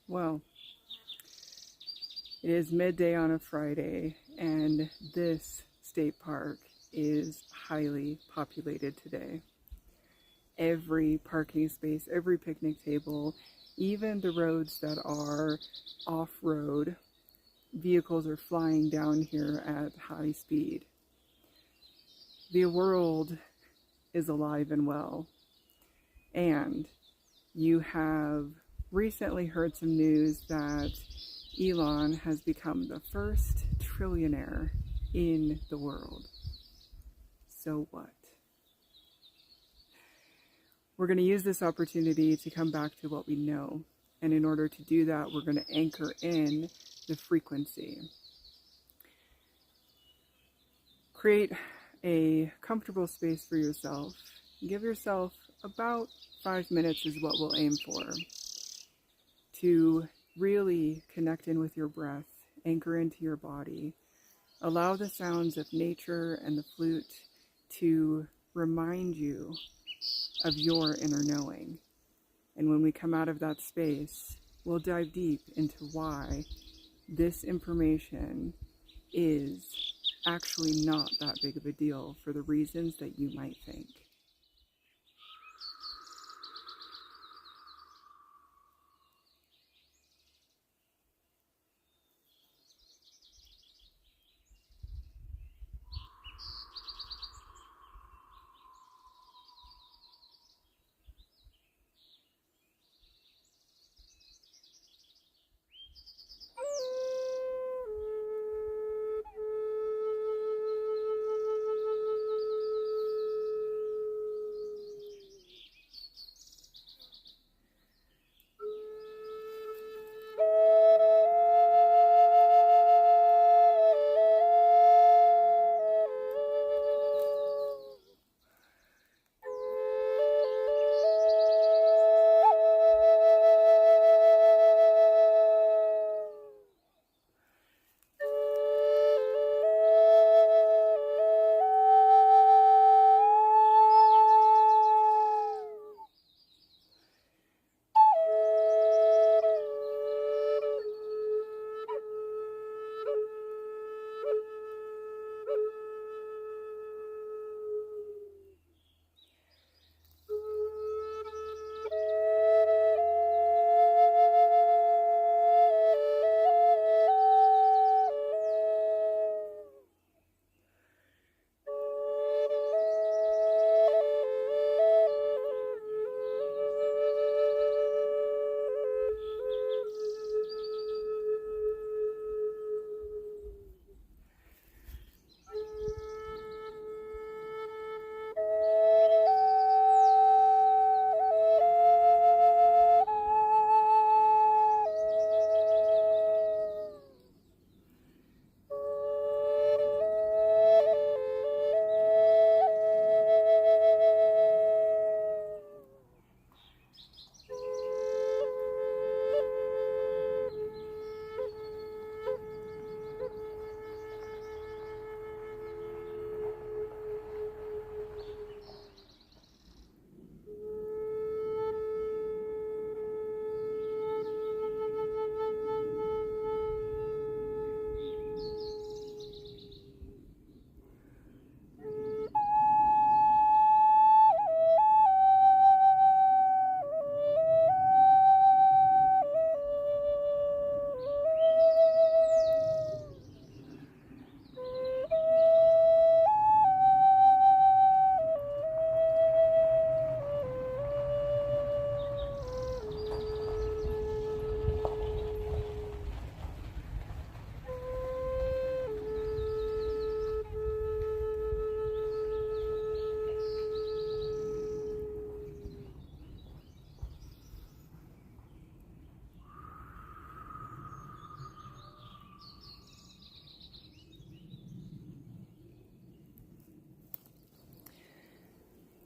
Well, it is midday on a Friday, and this state park is highly populated today. Every parking space, every picnic table, even the roads that are off-road, vehicles are flying down here at high speed. The world is alive and well, and you have recently heard some news that Elon has become the first trillionaire in the world. So what? We're going to use this opportunity to come back to what we know. And in order to do that, we're going to anchor in the frequency. Create a comfortable space for yourself. Give yourself about 5 minutes is what we'll aim for, to really connect in with your breath, anchor into your body, allow the sounds of nature and the flute to remind you of your inner knowing. And when we come out of that space, we'll dive deep into why this information is actually not that big of a deal for the reasons that you might think.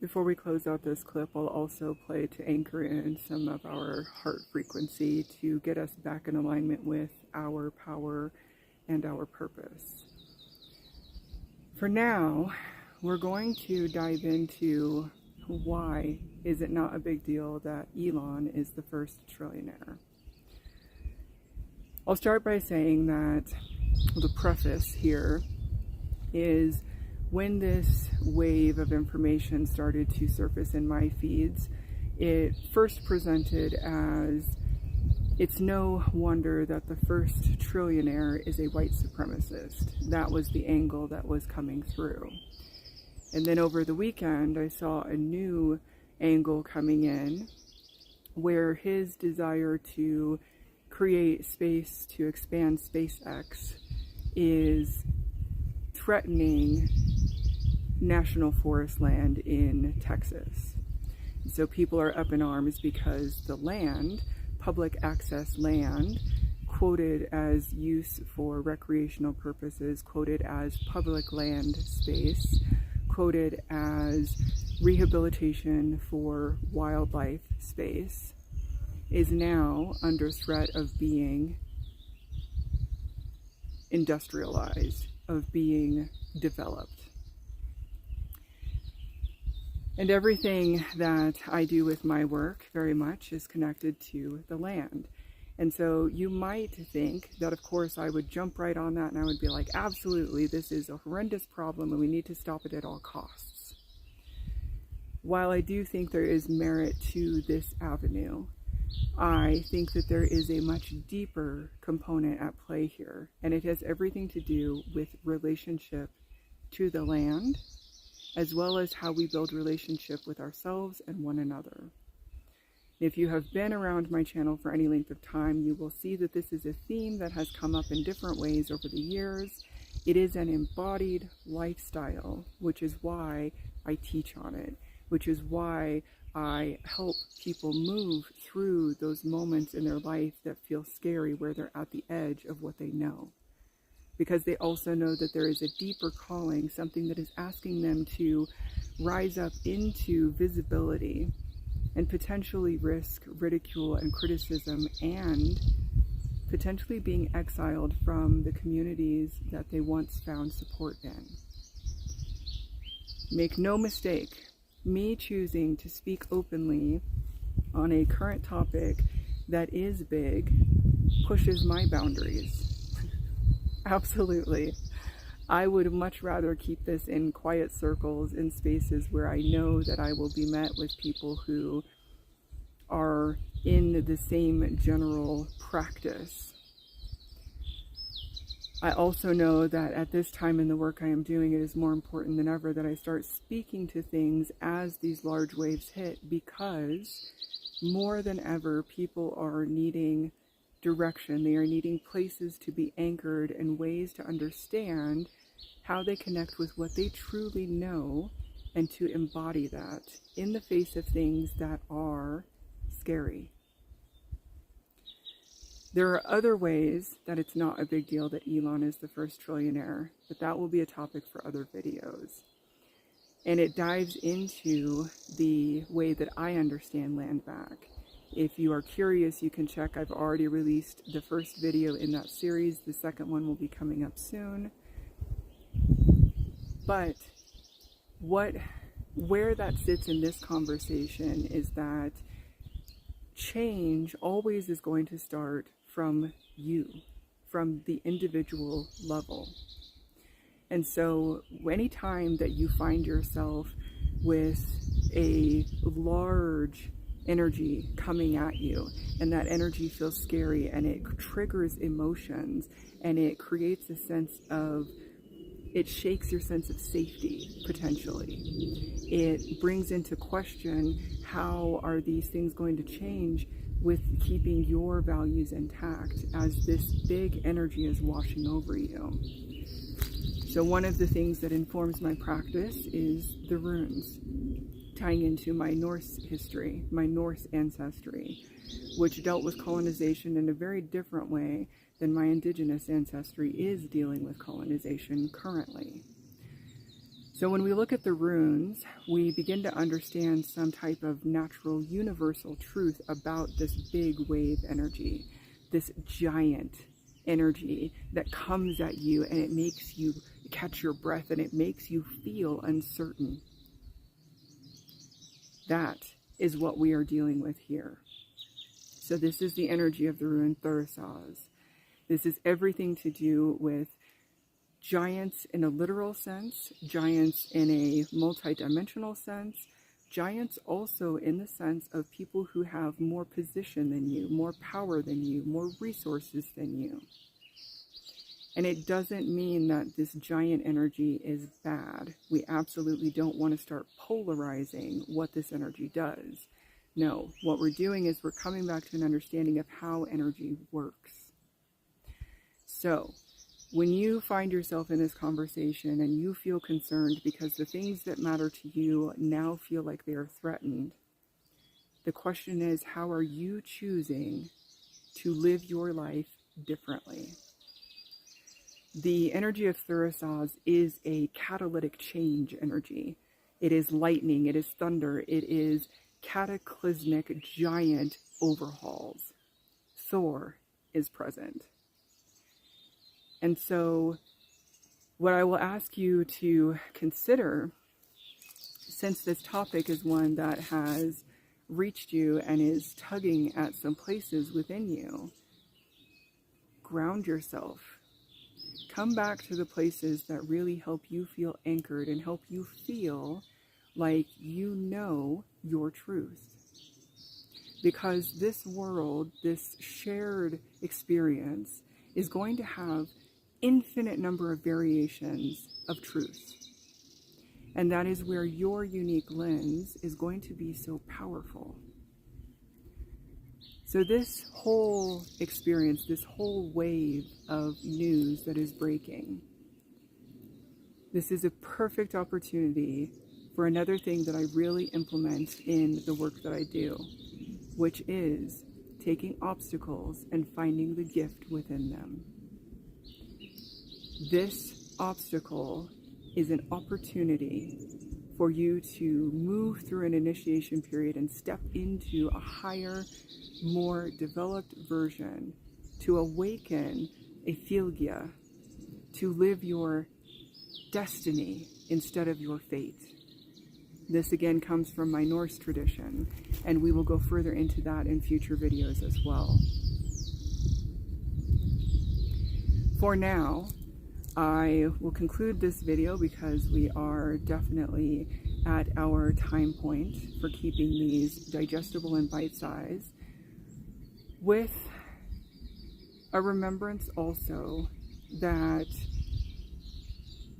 Before we close out this clip, I'll also play to anchor in some of our heart frequency to get us back in alignment with our power and our purpose. For now, we're going to dive into why is it not a big deal that Elon is the first trillionaire. I'll start by saying that the preface here is when this wave of information started to surface in my feeds, it first presented as, it's no wonder that the first trillionaire is a white supremacist. That was the angle that was coming through. And then over the weekend, I saw a new angle coming in where his desire to create space to expand SpaceX is threatening national forest land in Texas. So people are up in arms because the land, public access land, quoted as use for recreational purposes, quoted as public land space, quoted as rehabilitation for wildlife space, is now under threat of being industrialized, of being developed. And everything that I do with my work very much is connected to the land. And so you might think that, of course, I would jump right on that and I would be like, absolutely, this is a horrendous problem and we need to stop it at all costs. While I do think there is merit to this avenue, I think that there is a much deeper component at play here, and it has everything to do with relationship to the land, as well as how we build relationship with ourselves and one another. If you have been around my channel for any length of time, you will see that this is a theme that has come up in different ways over the years. It is an embodied lifestyle, which is why I teach on it, which is why I help people move through those moments in their life that feel scary, where they're at the edge of what they know. Because they also know that there is a deeper calling, something that is asking them to rise up into visibility and potentially risk ridicule and criticism and potentially being exiled from the communities that they once found support in. Make no mistake, me choosing to speak openly on a current topic that is big pushes my boundaries. Absolutely. I would much rather keep this in quiet circles, in spaces where I know that I will be met with people who are in the same general practice. I also know that at this time in the work I am doing, it is more important than ever that I start speaking to things as these large waves hit, because more than ever, people are needing direction. They are needing places to be anchored and ways to understand how they connect with what they truly know, and to embody that in the face of things that are scary. There are other ways that it's not a big deal that Elon is the first trillionaire, but that will be a topic for other videos. And it dives into the way that I understand land back. If you are curious, you can check. I've already released the first video in that series. The second one will be coming up soon. But where that sits in this conversation is that change always is going to start from you, from the individual level. And so anytime that you find yourself with a large energy coming at you, and that energy feels scary, and it triggers emotions, and it creates a sense of, it shakes your sense of safety, potentially. It brings into question, how are these things going to change with keeping your values intact as this big energy is washing over you? So one of the things that informs my practice is the runes, tying into my Norse history, my Norse ancestry, which dealt with colonization in a very different way than my indigenous ancestry is dealing with colonization currently. So when we look at the runes, we begin to understand some type of natural universal truth about this big wave energy, this giant energy that comes at you, and it makes you catch your breath, and it makes you feel uncertain. That is what we are dealing with here. So this is the energy of the rune Thursaz. This is everything to do with giants in a literal sense, giants in a multidimensional sense, giants also in the sense of people who have more position than you, more power than you, more resources than you. And it doesn't mean that this giant energy is bad. We absolutely don't want to start polarizing what this energy does. No, what we're doing is we're coming back to an understanding of how energy works. So, when you find yourself in this conversation and you feel concerned because the things that matter to you now feel like they are threatened, the question is, how are you choosing to live your life differently? The energy of Thurisaz is a catalytic change energy. It is lightning, it is thunder, it is cataclysmic giant overhauls. Thor is present. And so what I will ask you to consider, since this topic is one that has reached you and is tugging at some places within you, ground yourself. Come back to the places that really help you feel anchored and help you feel like you know your truth. Because this world, this shared experience, is going to have infinite number of variations of truth. And that is where your unique lens is going to be so powerful. So this whole experience, this whole wave of news that is breaking, this is a perfect opportunity for another thing that I really implement in the work that I do, which is taking obstacles and finding the gift within them. This obstacle is an opportunity for you to move through an initiation period and step into a higher, more developed version, to awaken a Philgia, to live your destiny instead of your fate. This again comes from my Norse tradition, and we will go further into that in future videos as well. For now, I will conclude this video because we are definitely at our time point for keeping these digestible and bite-sized, with a remembrance also that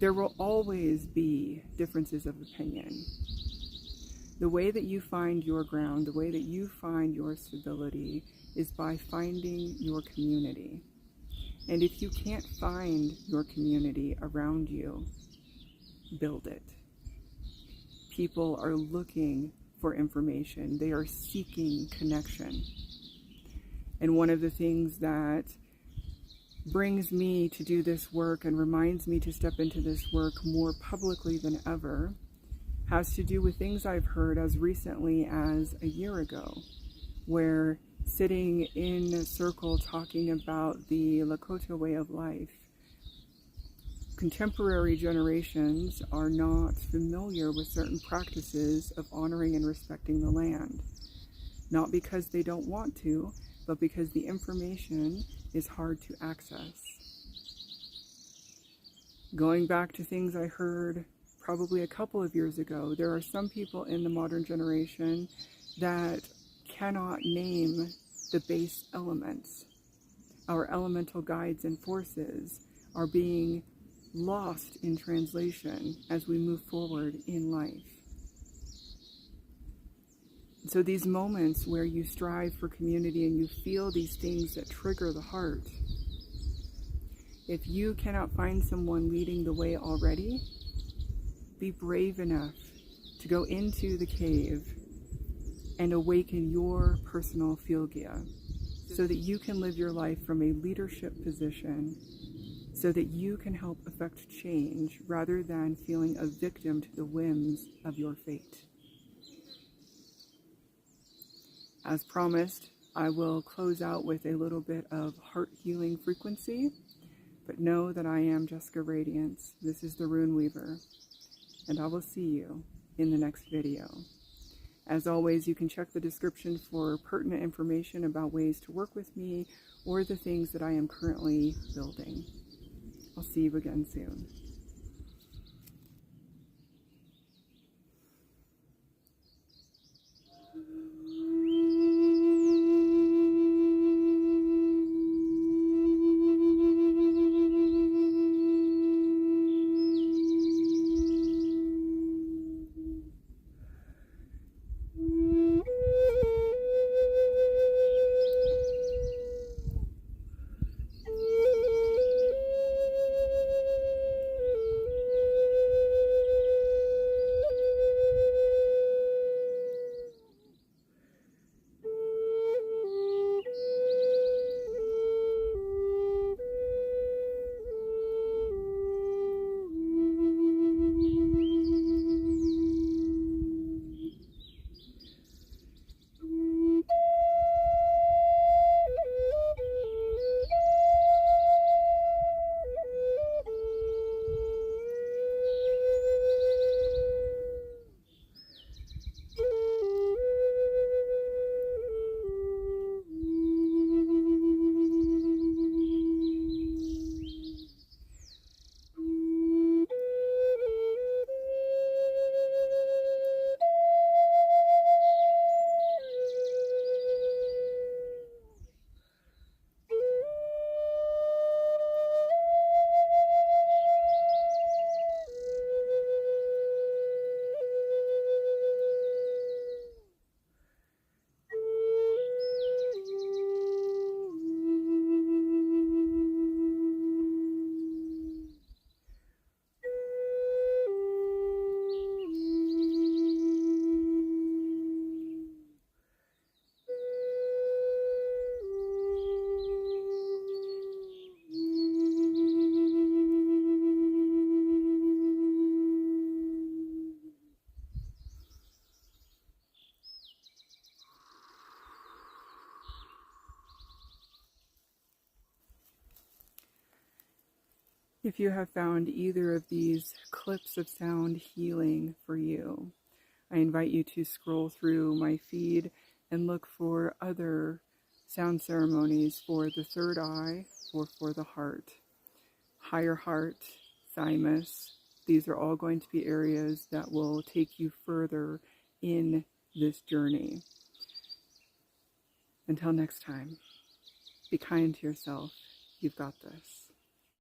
there will always be differences of opinion. The way that you find your ground, the way that you find your stability is by finding your community. And if you can't find your community around you, build it. People are looking for information. They are seeking connection. And one of the things that brings me to do this work and reminds me to step into this work more publicly than ever has to do with things I've heard as recently as a year ago, where sitting in a circle talking about the Lakota way of life, contemporary generations are not familiar with certain practices of honoring and respecting the land. Not because they don't want to, but because the information is hard to access. Going back to things I heard probably a couple of years ago, there are some people in the modern generation that cannot name the base elements. Our elemental guides and forces are being lost in translation as we move forward in life. So these moments where you strive for community and you feel these things that trigger the heart, if you cannot find someone leading the way already, be brave enough to go into the cave and awaken your personal Philgia so that you can live your life from a leadership position, so that you can help affect change rather than feeling a victim to the whims of your fate. As promised, I will close out with a little bit of heart healing frequency, but know that I am Jessica Radiance. This is the Rune Weaver, and I will see you in the next video. As always, you can check the description for pertinent information about ways to work with me or the things that I am currently building. I'll see you again soon. If you have found either of these clips of sound healing for you, I invite you to scroll through my feed and look for other sound ceremonies for the third eye or for the heart. Higher heart, thymus, these are all going to be areas that will take you further in this journey. Until next time, be kind to yourself. You've got this.